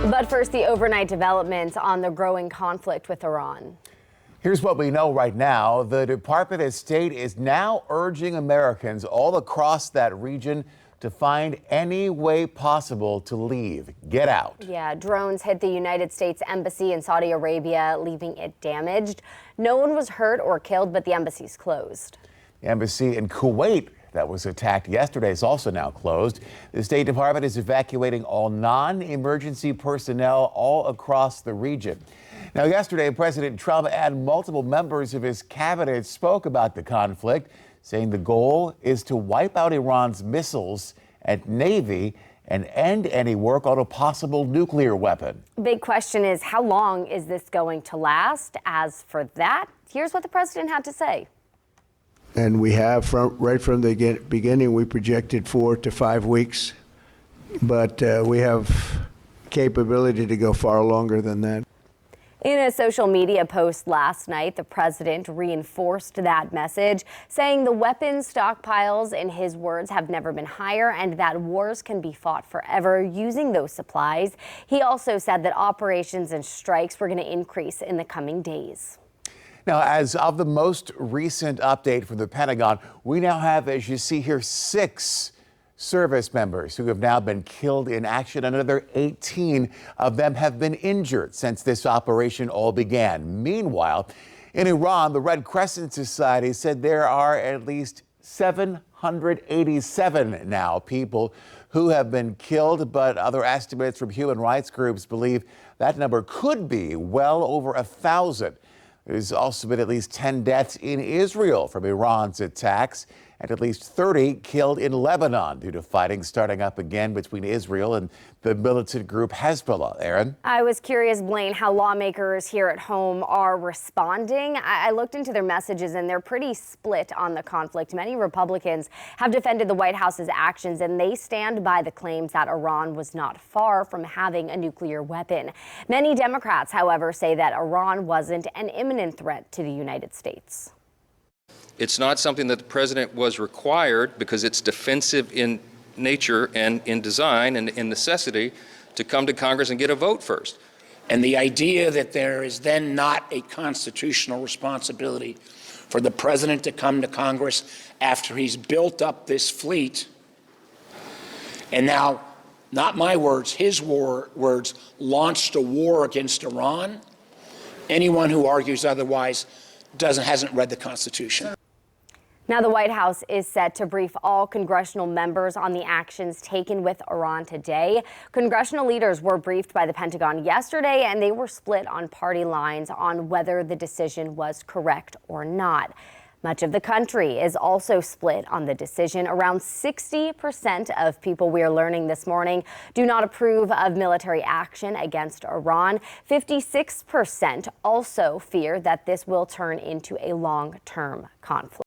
But first, the overnight developments on the growing conflict with Iran. Here's what we know right now. The Department of State is now urging Americans all across that region to find any way possible to leave. Get out. Yeah, drones hit the United States Embassy in Saudi Arabia, leaving it damaged. No one was hurt or killed, but the embassy's closed. The embassy in Kuwait that was attacked yesterday is also now closed. The State Department is evacuating all non-emergency personnel all across the region. Now, yesterday, President Trump and multiple members of his cabinet spoke about the conflict, saying the goal is to wipe out Iran's missiles and Navy and end any work on a possible nuclear weapon. Big question is, how long is this going to last? As for that, here's what the president had to say. And we have, right from the beginning, we projected 4 to 5 weeks, but we have capability to go far longer than that. In a social media post last night, the president reinforced that message, saying the weapons stockpiles, in his words, have never been higher and that wars can be fought forever using those supplies. He also said that operations and strikes were going to increase in the coming days. Now, as of the most recent update from the Pentagon, we now have, as you see here, 6 service members who have now been killed in action. Another 18 of them have been injured since this operation all began. Meanwhile, in Iran, the Red Crescent Society said there are at least 787 now people who have been killed, but other estimates from human rights groups believe that number could be well over 1,000. There's also been at least 10 deaths in Israel from Iran's attacks, and at least 30 killed in Lebanon due to fighting starting up again between Israel and the militant group Hezbollah. Aaron? I was curious, Blaine, how lawmakers here at home are responding. I looked into their messages, and they're pretty split on the conflict. Many Republicans have defended the White House's actions, and they stand by the claims that Iran was not far from having a nuclear weapon. Many Democrats, however, say that Iran wasn't an imminent threat to the United States. It's not something that the president was required, because it's defensive in nature and in design and in necessity, to come to Congress and get a vote first. And the idea that there is then not a constitutional responsibility for the president to come to Congress after he's built up this fleet, and now, not my words, his words, launched a war against Iran. Anyone who argues otherwise hasn't read the Constitution. Now, the White House is set to brief all congressional members on the actions taken with Iran today. Congressional leaders were briefed by the Pentagon yesterday, and they were split on party lines on whether the decision was correct or not. Much of the country is also split on the decision. Around 60% of people, we are learning this morning, do not approve of military action against Iran. 56% also fear that this will turn into a long-term conflict.